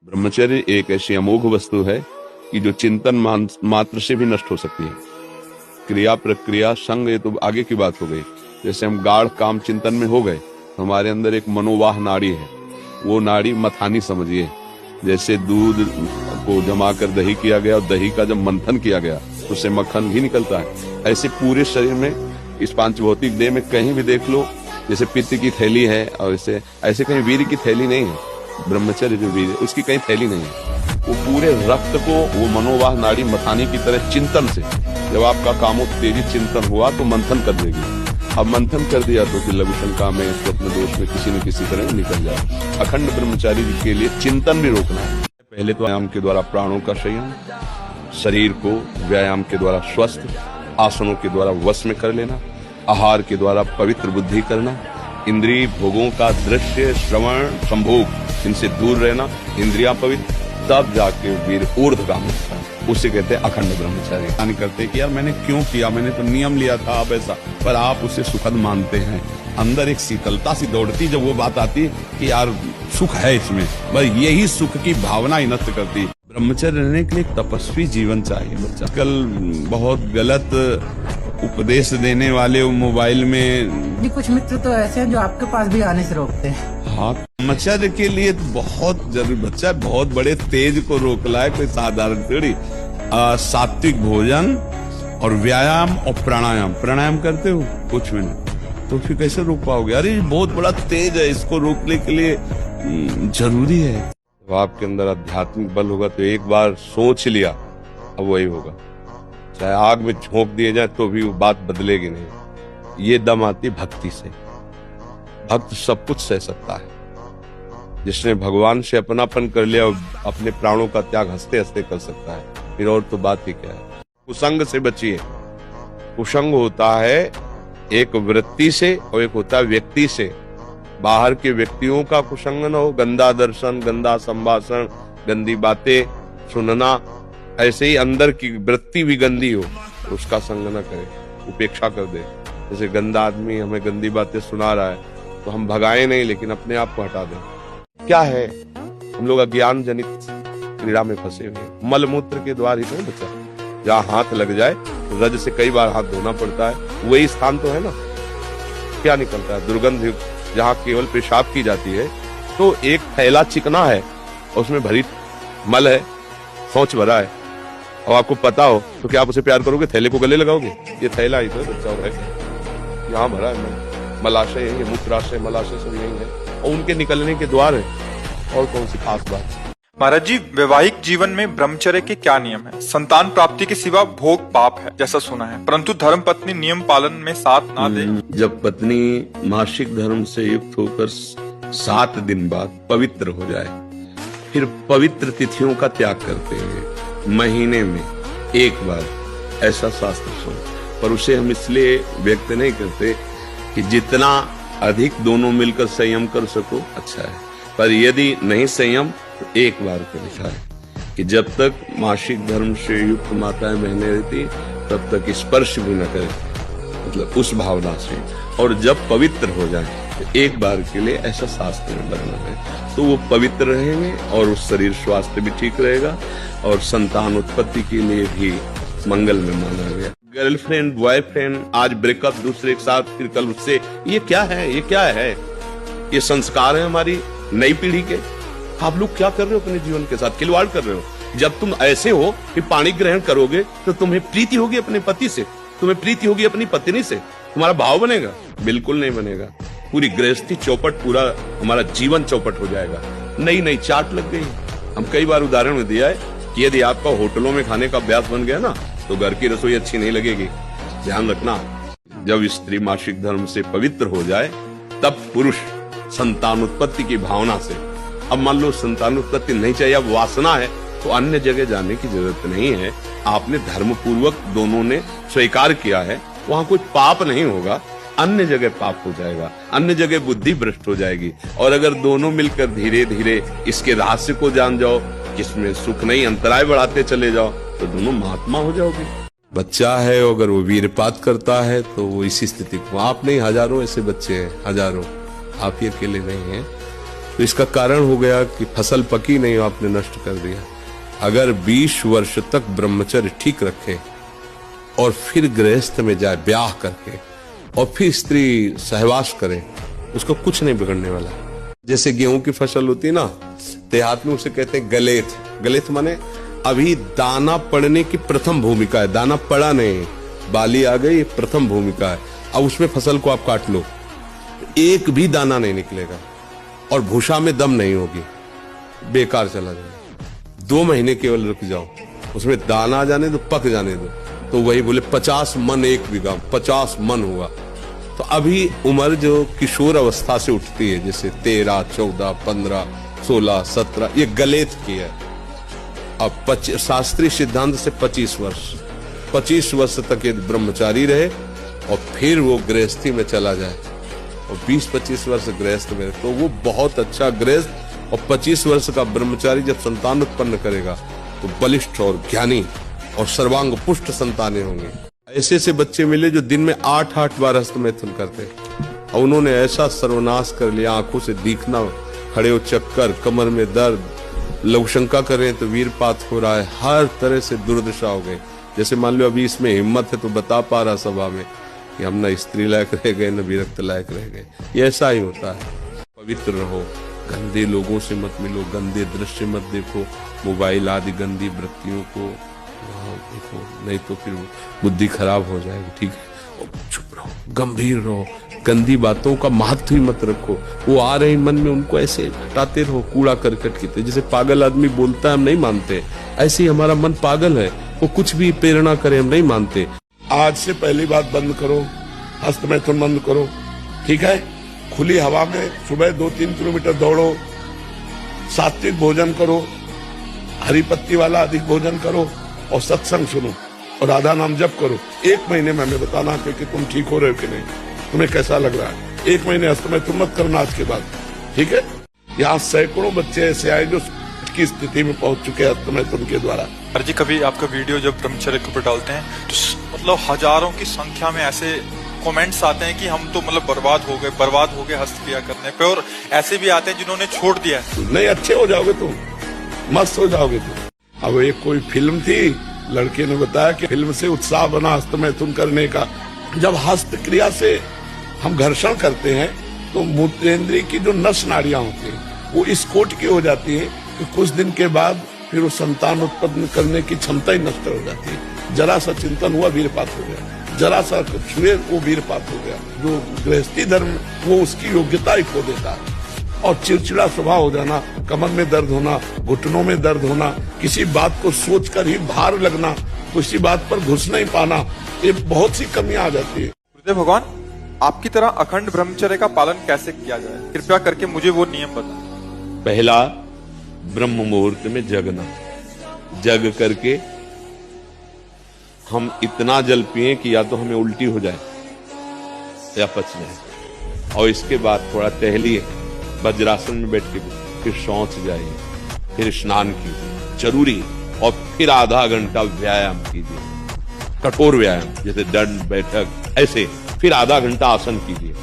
ब्रह्मचर्य एक ऐसी अमोघ वस्तु है कि जो चिंतन मात्र से भी नष्ट हो सकती है। क्रिया प्रक्रिया संग ये तो आगे की बात हो गई। जैसे हम गाढ़ काम चिंतन में हो गए तो हमारे अंदर एक मनोवाह नाड़ी है, वो नाड़ी मथानी समझिए। जैसे दूध को जमा कर दही किया गया और दही का जब मंथन किया गया तो उससे मक्खन भी निकलता है। ऐसे पूरे शरीर में इस पांचभौतिक देह में कहीं भी देख लो, जैसे पित्त की थैली है और ऐसे कहीं वीर की थैली नहीं है। ब्रह्मचर्य जो वीर है उसकी कहीं थैली नहीं है। वो पूरे रक्त को वो मनोवाह नाड़ी मथानी की तरह चिंतन से, जब आपका कामोत्तेजित चिंतन हुआ तो मंथन कर देगी। अब मंथन कर दिया तो फिर लघु शंका में, स्वप्न दोष में किसी न किसी तरह निकल जाए। अखंड ब्रह्मचारी के लिए चिंतन भी रोकना है। पहले तो व्यायाम के द्वारा प्राणों का संयम, शरीर को व्यायाम के द्वारा स्वस्थ, आसनों के द्वारा वश में कर लेना, आहार के द्वारा पवित्र बुद्धि करना, इंद्रिय भोगों का दृश्य श्रवण संभोग इनसे दूर रहना, इंद्रियां पवित्र, तब जाके वीर ऊर्ध्वगामी होता है। उसे कहते हैं अखंड ब्रह्मचारी। नहीं करते कि यार मैंने क्यों किया, मैंने तो नियम लिया था अब ऐसा, पर आप उसे सुखद मानते हैं। अंदर एक शीतलता सी दौड़ती जब वो बात आती कि यार सुख है इसमें, बस यही सुख की भावना ही नष्ट करती। ब्रह्मचर्य रहने के लिए एक तपस्वी जीवन चाहिए बच्चा। कल बहुत गलत उपदेश देने वाले मोबाइल में जी कुछ मित्र तो ऐसे हैं जो आपके पास भी आने से रोकते हैं। हाँ, ब्रह्मचर्य के लिए तो बहुत जरूरी बच्चा, बहुत बड़े तेज को रोक लाए, कोई साधारण थोड़ी। सात्विक भोजन और व्यायाम और प्राणायाम। प्राणायाम करते हो कुछ भी नहीं तो फिर कैसे रोक पाओगे? अरे बहुत बड़ा तेज है, इसको रोकने के लिए जरूरी है। तो आपके अंदर आध्यात्मिक बल होगा तो एक बार सोच लिया अब वही होगा। चाहे आग में झोंक दिए जाए तो भी वो बात बदलेगी नहीं। ये दम आती भक्ति से। भक्त सब कुछ सह सकता है। जिसने भगवान से अपनापन कर लिया अपने प्राणों का त्याग हंसते हंसते कर सकता है। फिर और तो बात ही क्या है। कुसंग से बचिए। कुसंग होता है एक वृत्ति से और एक होता है व्यक्ति से। बाहर के व्यक्तियों का कुसंग न हो, गंदा दर्शन, गंदा संभाषण, गंदी बातें सुनना। ऐसे ही अंदर की वृत्ति भी गंदी हो तो उसका संग न करे, उपेक्षा कर दे। जैसे गंदा आदमी हमें गंदी बातें सुना रहा है तो हम भगाए नहीं, लेकिन अपने आप को हटा दें। क्या है, हम लोग अज्ञान जनित क्रीड़ा में फंसे हुए। मल मूत्र के द्वार ही तो बच्चा, जहाँ हाथ लग जाए रज से कई बार हाथ धोना पड़ता है, वही स्थान तो है ना। क्या निकलता है? दुर्गंध युक्त, जहाँ केवल पेशाब की जाती है तो एक थैला चिकना है और उसमें भरी मल है, शौच भरा है और आपको पता हो तो क्या आप उसे प्यार करोगे? थैले को गले लगाओगे? ये थैला ही तो बच्चा है, यहाँ भरा है मलाशय है, ये मूत्राशय मलाशय सब यही है और उनके निकलने के द्वार है। और कौन सी खास बात? महाराज जी, वैवाहिक जीवन में ब्रह्मचर्य के क्या नियम है? संतान प्राप्ति के सिवा भोग पाप है जैसा सुना है, परंतु धर्म पत्नी नियम पालन में साथ ना दे। जब पत्नी मासिक धर्म से युक्त होकर 7 दिन बाद पवित्र हो जाए, फिर पवित्र तिथियों का त्याग करते हैं महीने में एक बार, ऐसा शास्त्र सुन। पर उसे हम इसलिए व्यक्त नहीं करते कि जितना अधिक दोनों मिलकर संयम कर सको अच्छा है, पर यदि नहीं संयम तो एक बार को लिखा है कि जब तक मासिक धर्म से युक्त माताएं बहनें रहती तब तक स्पर्श भी न करें, मतलब उस भावना से। और जब पवित्र हो जाए तो एक बार के लिए, ऐसा शास्त्र में वर्णन है, तो वो पवित्र रहेंगे और उस शरीर स्वास्थ्य भी ठीक रहेगा और संतान उत्पत्ति के लिए भी मंगल में माना गया। गर्लफ्रेंड बॉयफ्रेंड आज ब्रेकअप, दूसरे के साथ फिर कल उससे, ये क्या है? ये क्या है? ये संस्कार है हमारी नई पीढ़ी के। आप लोग क्या कर रहे हो अपने जीवन के साथ? खिलवाड़ कर रहे हो। जब तुम ऐसे हो कि पाणी ग्रहण करोगे तो तुम्हें प्रीति होगी अपने पति से, तुम्हें प्रीति होगी अपनी पत्नी से, तुम्हारा भाव बनेगा? बिल्कुल नहीं बनेगा। पूरी गृहस्थी चौपट, पूरा हमारा जीवन चौपट हो जाएगा। नई नई चाट लग गई। हम कई बार उदाहरण में दिया है कि यदि आपका होटलों में खाने का अभ्यास बन गया ना तो घर की रसोई अच्छी नहीं लगेगी। ध्यान रखना, जब स्त्री मासिक धर्म से पवित्र हो जाए तब पुरुष संतान उत्पत्ति की भावना से, अब मान लो संतान उत्पत्ति नहीं चाहिए, अब वासना है, तो अन्य जगह जाने की जरूरत नहीं है। आपने धर्म पूर्वक दोनों ने स्वीकार किया है, वहाँ कोई पाप नहीं होगा। अन्य जगह पाप हो जाएगा, अन्य जगह बुद्धि भ्रष्ट हो जाएगी। और अगर दोनों मिलकर धीरे धीरे इसके रहस्य को जान जाओ, जिसमें सुख नहीं अंतराय बढ़ाते चले जाओ, तो दोनों महात्मा हो जाओगे। बच्चा है अगर वो वीरपात करता है तो वो इसी स्थिति को, आप नहीं, हजारों ऐसे बच्चे हैं, हजारों, आप ही अकेले नहीं हैं। तो इसका कारण हो गया कि फसल पकी नहीं, आपने नष्ट कर दिया। अगर 20 वर्ष तक ब्रह्मचर्य ठीक रखे और फिर गृहस्थ में जाए ब्याह करके और फिर स्त्री सहवास करे, उसको कुछ नहीं बिगड़ने वाला। जैसे गेहूं की फसल होती है ना, देहात में उसे कहते हैं गलेथ। गलेथ माने अभी दाना पड़ने की प्रथम भूमिका है, दाना पड़ा नहीं, बाली आ गई, प्रथम भूमिका है। अब उसमें फसल को आप काट लो, एक भी दाना नहीं निकलेगा और भूसा में दम नहीं होगी, बेकार चला जाएगा। 2 महीने केवल रुक जाओ, उसमें दाना जाने दो, पक जाने दो, तो वही बोले 50 मन 1 बीघा, 50 मन हुआ। तो अभी उम्र जो किशोर अवस्था से उठती है, जैसे 13, 14, 15, 16, 17, ये गलेथ की है। अब शास्त्रीय सिद्धांत से 25 वर्ष तक ये ब्रह्मचारी रहे और फिर वो गृहस्थी में चला जाए और 20-25 वर्ष गृहस्थ में, तो वो बहुत अच्छा गृहस्थ। और 25 वर्ष का ब्रह्मचारी जब संतान उत्पन्न करेगा तो बलिष्ठ और ज्ञानी और सर्वांग पुष्ट संतानें होंगी। ऐसे ऐसे बच्चे मिले जो दिन में 8-8 बार हस्तमैथुन करते, और उन्होंने ऐसा सर्वनाश कर लिया, आंखों से दिखना, खड़े हो चक्कर, कमर में दर्द, लघुशंका करें तो वीरपात हो रहा है, हर तरह से दुर्दशा हो गई। जैसे मान लो अभी इसमें हिम्मत है तो बता पा रहा सभा में कि हम न स्त्री लायक रह गए न विरक्त लायक रह गए। ये ऐसा ही होता है। पवित्र रहो, गंदे लोगों से मत मिलो, गंदे दृश्य मत देखो, मोबाइल आदि गंदी वृत्तियों को देखो, नहीं तो फिर बुद्धि खराब हो जाएगी। ठीक है, चुप रहो, गंभीर रहो, गंदी बातों का महत्व ही मत रखो। वो आ रही मन में, उनको ऐसे हटाते रहो, कूड़ा करकट की तरह। जैसे पागल आदमी बोलता है हम नहीं मानते, ऐसे ही हमारा मन पागल है, वो कुछ भी प्रेरणा करे हम नहीं मानते। आज से पहली बात बंद करो, हस्तमैथुन बंद करो, ठीक है। खुली हवा में सुबह 2-3 किलोमीटर दौड़ो, सात्विक भोजन करो, हरी पत्ती वाला अधिक भोजन करो और सत्संग सुनो और राधा नाम जप करो। 1 महीने में हमें बताना कि तुम ठीक हो रहे हो कि नहीं, तुम्हें कैसा लग रहा है। 1 महीने हस्तमैथुन मत करना आज के बाद, ठीक है। यहाँ सैकड़ों बच्चे ऐसे आए जो की स्थिति में पहुंच चुके हैं हस्तमैथुन के द्वारा। जी कभी आपका वीडियो जब ब्रह्मचर्य के ऊपर डालते हैं तो मतलब हजारों की संख्या में ऐसे कमेंट्स आते हैं कि हम तो मतलब बर्बाद हो गए हस्त क्रिया करने पे, और ऐसे भी आते हैं जिन्होंने छोड़ दिया। नहीं, अच्छे हो जाओगे तुम, मस्त हो जाओगे तुम। अब एक कोई फिल्म थी, लड़के ने बताया कि फिल्म से उत्साह बना हस्तमैथुन करने का। जब हस्त क्रिया से हम घर्षण करते हैं तो मूत्रेंद्रिय की जो नस नाड़ियां होती हैं वो इस कोट की हो जाती है कि कुछ दिन के बाद फिर वो संतान उत्पन्न करने की क्षमता ही नष्ट हो जाती है। जरा सा चिंतन हुआ वीरपात हो गया, जरा सा छुए वो वीरपात हो गया। जो गृहस्थी धर्म वो उसकी योग्यता ही खो देता है। और चिड़चिड़ा स्वभाव हो जाना, कमर में दर्द होना, घुटनों में दर्द होना, किसी बात को सोचकर ही भार लगना, किसी बात पर घुस नहीं पाना, ये बहुत सी कमियां आ जाती है। गुरुदेव भगवान, आपकी तरह अखंड ब्रह्मचर्य का पालन कैसे किया जाए, कृपया करके मुझे वो नियम बताएं। पहला, ब्रह्म मुहूर्त में जगना, जग करके हम इतना जल पिए कि या तो हमें उल्टी हो जाए या पच जाए, और इसके बाद थोड़ा टहलिए, वज्रासन में बैठ के, फिर शौच जाइए, फिर स्नान कीजिए जरूरी, और फिर आधा घंटा व्यायाम कीजिए, कठोर व्यायाम जैसे दंड बैठक, ऐसे फिर आधा घंटा आसन कीजिए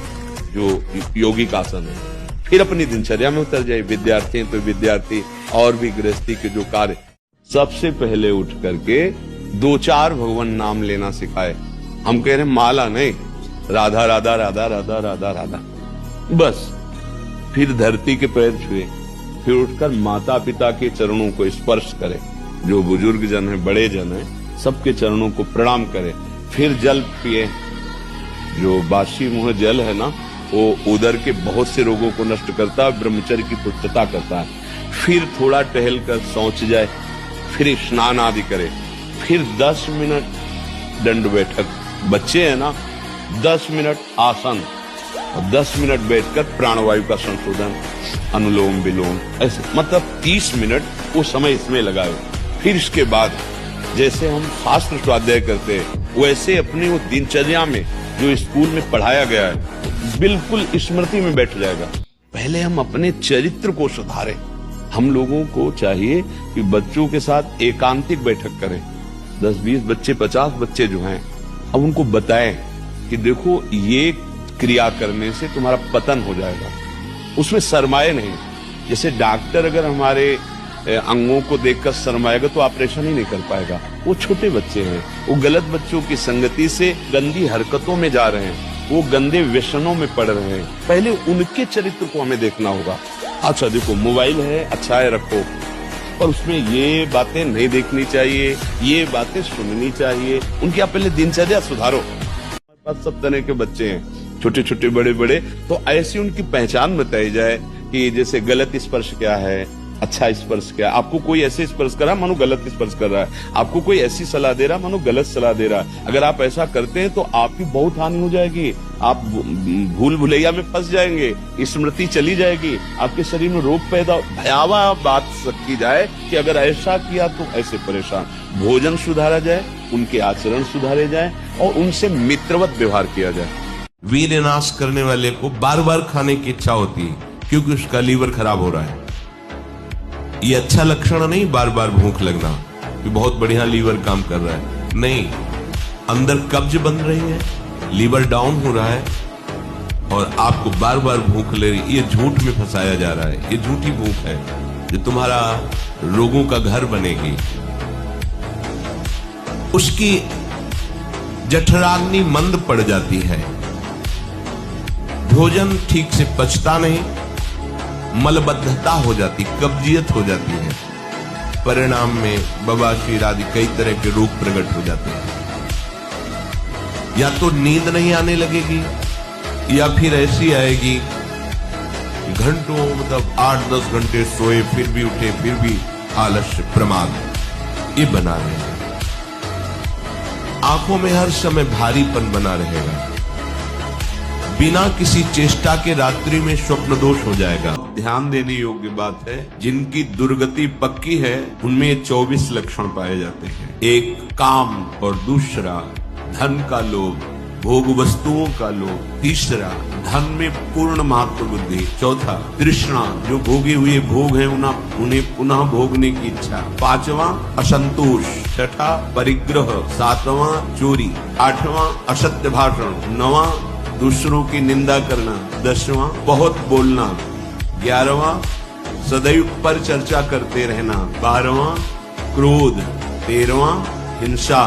जो योगिक आसन है। फिर अपनी दिनचर्या में उतर जाए। विद्यार्थी हैं तो विद्यार्थी और भी गृहस्थी के जो कार्य, सबसे पहले उठ करके 2-4 भगवान नाम लेना सिखाए। हम कह रहे माला नहीं, राधा राधा राधा राधा राधा राधा, बस। फिर धरती के पैर छुए, फिर उठकर माता पिता के चरणों को स्पर्श करें, जो बुजुर्ग जन है, बड़े जन है, सबके चरणों को प्रणाम करें। फिर जल पिए, जो बासी मुंह जल है ना, वो उदर के बहुत से रोगों को नष्ट करता है, ब्रह्मचर्य की पुष्टता करता है। फिर थोड़ा टहल कर शौच जाए, फिर स्नान आदि करे, फिर 10 मिनट दंड बैठक, बच्चे हैं ना, 10 मिनट आसन और 10 मिनट बैठकर प्राणवायु का संशोधन, अनुलोम विलोम, ऐसे मतलब 30 मिनट वो समय इसमें लगाए। फिर इसके बाद जैसे हम शास्त्र स्वाध्याय करते हैं वैसे अपनी वो दिनचर्या में जो स्कूल में पढ़ाया गया है बिल्कुल स्मृति में बैठ जाएगा। पहले हम अपने चरित्र को सुधारें। हम लोगों को चाहिए कि बच्चों के साथ एकांतिक बैठक करें। 10-20 बच्चे, 50 बच्चे जो हैं, अब उनको बताएं कि देखो ये क्रिया करने से तुम्हारा पतन हो जाएगा, उसमें शर्माए नहीं। जैसे डॉक्टर अगर हमारे अंगों को देखकर शर्माएगा तो ऑपरेशन ही नहीं कर पाएगा। वो छोटे बच्चे हैं, वो गलत बच्चों की संगति से गंदी हरकतों में जा रहे हैं, वो गंदे व्यसनों में पड़ रहे हैं। पहले उनके चरित्र को हमें देखना होगा। अच्छा देखो, मोबाइल है, अच्छा है, रखो, पर उसमें ये बातें नहीं देखनी चाहिए, ये बातें सुननी चाहिए। उनकी आप पहले दिनचर्या सुधारो। हमारे पास सब तरह के बच्चे हैं, छोटे छोटे बड़े बड़े, तो ऐसी उनकी पहचान बताई जाए कि जैसे गलत स्पर्श क्या है, अच्छा स्पर्श क्या है। आपको कोई ऐसे स्पर्श कर रहा है मानो गलत स्पर्श कर रहा है, आपको कोई ऐसी सलाह दे रहा है मानो गलत सलाह दे रहा है। अगर आप ऐसा करते हैं तो आपकी बहुत हानि हो जाएगी, आप भूल भुलैया में फंस जाएंगे, स्मृति चली जाएगी, आपके शरीर में रोग पैदा। भयावह बात की जाए कि अगर ऐसा किया तो ऐसे परेशान। भोजन सुधारा जाए, उनके आचरण सुधारे जाए और उनसे मित्रवत व्यवहार किया जाए। वीर्य नाश करने वाले को बार बार खाने की इच्छा होती है क्योंकि उसका लीवर खराब हो रहा है। ये अच्छा लक्षण नहीं बार बार भूख लगना कि बहुत बढ़िया लीवर काम कर रहा है, नहीं, अंदर कब्ज बन रही है, लीवर डाउन हो रहा है और आपको बार बार भूख ले रही। ये झूठ में फंसाया जा रहा है, ये झूठी भूख है जो तुम्हारा रोगों का घर बनेगी। उसकी जठराग्नि मंद पड़ जाती है, भोजन ठीक से पचता नहीं, मलबद्धता हो जाती, कब्जियत हो जाती है, परिणाम में बवासीर आदि कई तरह के रोग प्रकट हो जाते हैं। या तो नींद नहीं आने लगेगी या फिर ऐसी आएगी घंटों, मतलब 8-10 घंटे सोए फिर भी उठे, फिर भी आलस्य, प्रमाद ये बना रहेगा। आंखों में हर समय भारीपन बना रहेगा, बिना किसी चेष्टा के रात्रि में स्वप्न दोष हो जाएगा। ध्यान देने योग्य बात है, जिनकी दुर्गति पक्की है उनमें 24 लक्षण पाए जाते हैं। एक काम, और दूसरा धन का लोभ, भोग वस्तुओं का लोभ, तीसरा धन में पूर्ण महत्व बुद्धि, चौथा तृष्णा, जो भोगे हुए भोग हैं उन्हें पुनः भोगने की इच्छा, पांचवा असंतोष, छठा परिग्रह, सातवां चोरी, आठवां असत्य भाषण, नवां दूसरों की निंदा करना, 10वां बहुत बोलना, 11वां सदैव पर चर्चा करते रहना, 12वां क्रोध, 13वां हिंसा,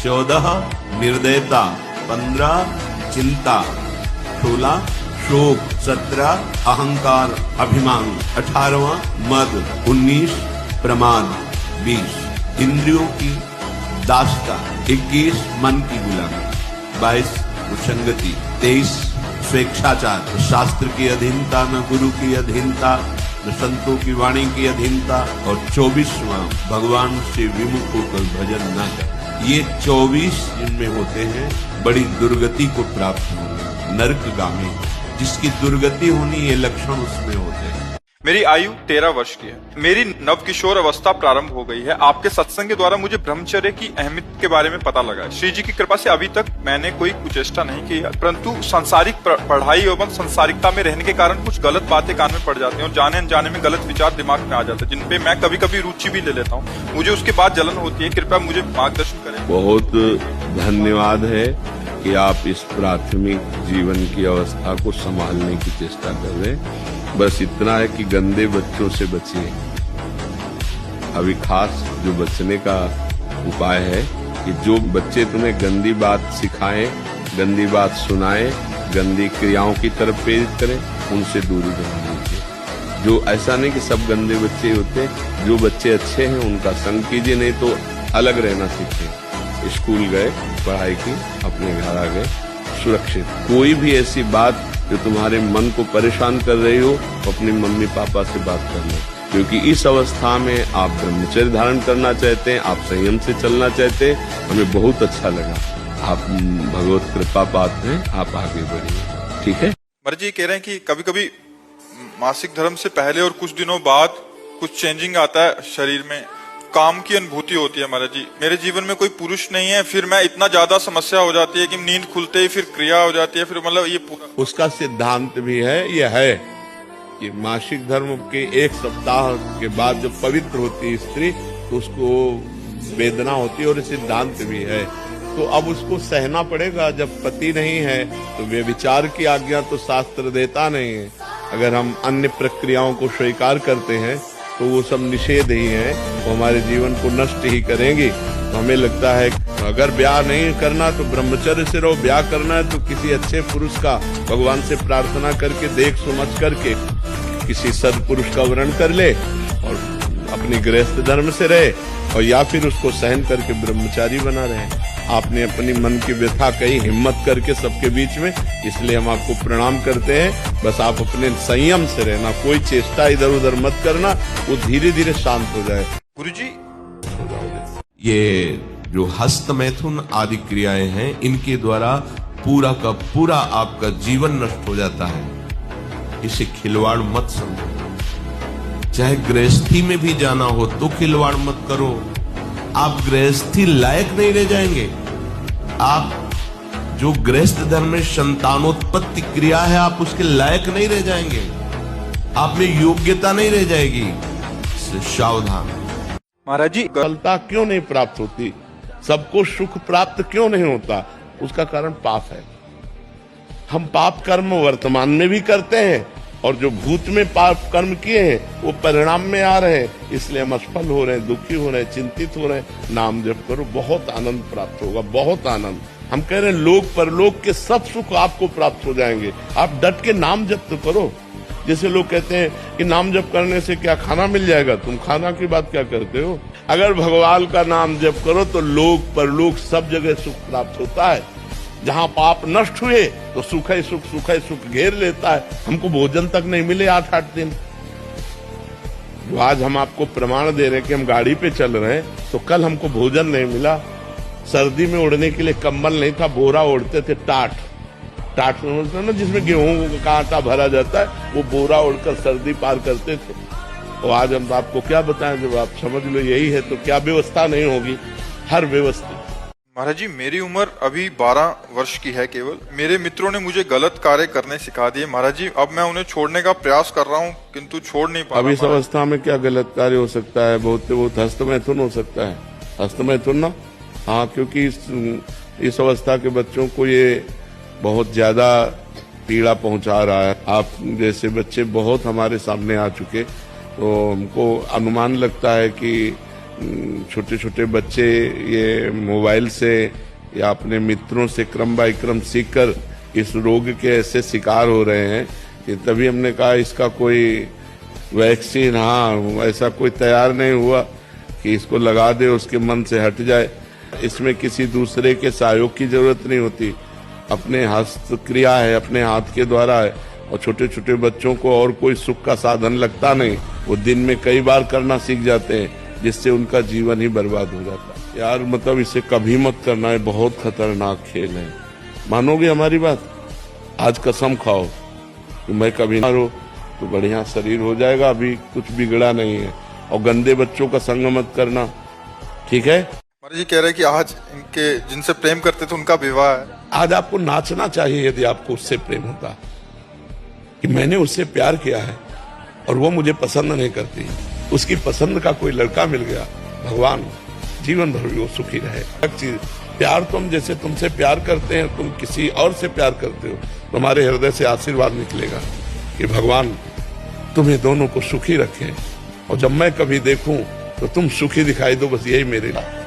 14 निर्दयता, 15 चिंता, 16 शोक, 17 अहंकार अभिमान, 18वां मद, 19 प्रमाद, 20 इंद्रियों की दासता, 21 मन की गुलामी, 22 संगति, 23 स्वेच्छाचार, शास्त्र की अधीनता, न गुरु की अधीनता, न संतों की वाणी की अधीनता, और 24वां भगवान से विमुख होकर भजन न कर। ये 24 जिनमें होते हैं बड़ी दुर्गति को प्राप्त होंगे, नरकगामी। जिसकी दुर्गति होनी ये लक्षण उसमें होते हैं। मेरी आयु 13 वर्ष की है, मेरी नव किशोर अवस्था प्रारंभ हो गई है। आपके सत्संग के द्वारा मुझे ब्रह्मचर्य की अहमियत के बारे में पता लगा है। श्री जी की कृपा से अभी तक मैंने कोई कुचेष्टा नहीं की है, परंतु सांसारिक पढ़ाई एवं सांसारिकता में रहने के कारण कुछ गलत बातें कान में पड़ जाती हैं और जाने अनजाने में गलत विचार दिमाग में आ जाते हैं, जिनपे मैं कभी कभी रुचि भी ले लेता हूँ। मुझे उसके बाद जलन होती है। कृपया मुझे मार्गदर्शन करें। बहुत धन्यवाद है कि आप इस प्राथमिक जीवन की अवस्था को संभालने की चेष्टा कर रहे हैं। बस इतना है कि गंदे बच्चों से बचिए। अभी खास जो बचने का उपाय है कि जो बच्चे तुम्हें गंदी बात सिखाएं, गंदी बात सुनाएं, गंदी क्रियाओं की तरफ प्रेरित करें, उनसे दूरी बना लीजिए। जो ऐसा नहीं कि सब गंदे बच्चे होते, जो बच्चे अच्छे हैं उनका संग कीजिए, नहीं तो अलग रहना सीखें। स्कूल गए, पढ़ाई की, अपने घर आ गए सुरक्षित। कोई भी ऐसी बात जो तुम्हारे मन को परेशान कर रही हो, अपने मम्मी पापा से बात कर लो, क्योंकि इस अवस्था में आप ब्रह्मचर्य धारण करना चाहते हैं, आप संयम से चलना चाहते हैं। हमें बहुत अच्छा लगा, आप भगवत कृपा पात्र हैं, आप आगे बढ़िए। ठीक है। मर जी कह रहे हैं कि कभी कभी मासिक धर्म से पहले और कुछ दिनों बाद कुछ चेंजिंग आता है शरीर में, काम की अनुभूति होती है। महाराज जी, मेरे जीवन में कोई पुरुष नहीं है, फिर मैं इतना ज्यादा समस्या हो जाती है कि नींद खुलते ही फिर क्रिया हो जाती है, फिर मतलब ये पूरा। उसका सिद्धांत भी है, यह है कि मासिक धर्म के 1 सप्ताह के बाद जब पवित्र होती है स्त्री तो उसको वेदना होती है, और सिद्धांत भी है। तो अब उसको सहना पड़ेगा। जब पति नहीं है तो व्यभिचार की आज्ञा तो शास्त्र देता नहीं है। अगर हम अन्य प्रक्रियाओं को स्वीकार करते हैं तो वो सब निषेध ही है, वो हमारे जीवन को नष्ट ही करेंगी। तो हमें लगता है अगर ब्याह नहीं करना तो ब्रह्मचर्य से रहो, ब्याह करना है तो किसी अच्छे पुरुष का भगवान से प्रार्थना करके देख समझ करके किसी सदपुरुष का वर्ण कर ले और अपनी गृहस्थ धर्म से रहे, और या फिर उसको सहन करके ब्रह्मचारी बना रहे। आपने अपनी मन की व्यथा कही हिम्मत करके सबके बीच में, इसलिए हम आपको प्रणाम करते हैं। बस आप अपने संयम से रहना, कोई चेष्टा इधर उधर मत करना, वो धीरे धीरे शांत हो जाए। गुरुजी, ये जो हस्त मैथुन आदि क्रियाएं हैं, इनके द्वारा पूरा का पूरा आपका जीवन नष्ट हो जाता है। इसे खिलवाड़ मत समझो। चाहे गृहस्थी में भी जाना हो तो खिलवाड़ मत करो। आप गृहस्थी लायक नहीं रह जाएंगे। आप जो गृहस्थ धर्म में संतानोत्पत्ति क्रिया है, आप उसके लायक नहीं रह जाएंगे। आप में योग्यता नहीं रह जाएगी। सावधान। महाराज जी, सफलता क्यों नहीं प्राप्त होती, सबको सुख प्राप्त क्यों नहीं होता, उसका कारण पाप है। हम पाप कर्म वर्तमान में भी करते हैं और जो भूत में पाप कर्म किए हैं वो परिणाम में आ रहे हैं, इसलिए हम असफल हो रहे हैं, दुखी हो रहे हैं, चिंतित हो रहे हैं। नाम जप करो, बहुत आनंद प्राप्त होगा, बहुत आनंद। हम कह रहे हैं लोक परलोक के सब सुख आपको प्राप्त हो जाएंगे। आप डट के नाम जप तो करो। जैसे लोग कहते हैं कि नाम जप करने से क्या खाना मिल जाएगा, तुम खाना की बात क्या करते हो। अगर भगवान का नाम जप करो तो लोक परलोक सब जगह सुख प्राप्त होता है। जहां पाप नष्ट हुए तो सुख ही सुख घेर लेता है। हमको भोजन तक नहीं मिले 8-8 दिन। जो आज हम आपको प्रमाण दे रहे हैं कि हम गाड़ी पे चल रहे हैं, तो कल हमको भोजन नहीं मिला। सर्दी में ओढ़ने के लिए कंबल नहीं था, बोरा ओढ़ते थे, टाट ना, जिसमें गेहूं का आटा भरा जाता है, वो बोरा ओढ़कर सर्दी पार करते थे। तो आज हम आपको क्या बताएं, जब आप समझ लो यही है तो क्या व्यवस्था नहीं होगी, हर व्यवस्था। महाराज जी, मेरी उम्र अभी 12 वर्ष की है केवल। मेरे मित्रों ने मुझे गलत कार्य करने सिखा दिए महाराज जी। अब मैं उन्हें छोड़ने का प्रयास कर रहा हूँ किंतु छोड़ नहीं पा रहा। अब इस अवस्था में क्या गलत कार्य हो सकता है, बहुत हस्तमैथुन हो सकता है। हस्तमैथुन ना, हाँ, क्योंकि इस अवस्था के बच्चों को ये बहुत ज्यादा पीड़ा पहुंचा रहा है। आप जैसे बच्चे बहुत हमारे सामने आ चुके, तो हमको अनुमान लगता है कि छोटे छोटे बच्चे ये मोबाइल से या अपने मित्रों से क्रम बाय क्रम सीखकर इस रोग के ऐसे शिकार हो रहे हैं कि तभी हमने कहा इसका कोई वैक्सीन, हाँ, ऐसा कोई तैयार नहीं हुआ कि इसको लगा दे उसके मन से हट जाए। इसमें किसी दूसरे के सहयोग की जरूरत नहीं होती, अपने हस्त क्रिया है, अपने हाथ के द्वारा है। और छोटे छोटे बच्चों को और कोई सुख का साधन लगता नहीं, वो दिन में कई बार करना सीख जाते हैं, जिससे उनका जीवन ही बर्बाद हो जाता है। यार मतलब इसे कभी मत करना है, बहुत खतरनाक खेल है। मानोगे हमारी बात? आज कसम खाओ कि मैं कभी ना रो तो बढ़िया शरीर हो जाएगा, अभी कुछ बिगड़ा नहीं है। और गंदे बच्चों का संग मत करना, ठीक है? महाराज जी कह रहे हैं कि आज इनके जिनसे प्रेम करते थे उनका विवाह है। आज आपको नाचना चाहिए यदि आपको उससे प्रेम होता, कि मैंने उससे प्यार किया है और वो मुझे पसंद नहीं करती, उसकी पसंद का कोई लड़का मिल गया, भगवान जीवन भर भी वो सुखी रहे। एक चीज, प्यार तुम जैसे तुमसे प्यार करते हैं, तुम किसी और से प्यार करते हो, तुम्हारे हृदय से आशीर्वाद निकलेगा कि भगवान तुम्हें दोनों को सुखी रखें। और जब मैं कभी देखूं तो तुम सुखी दिखाई दो, बस यही मेरे लिए।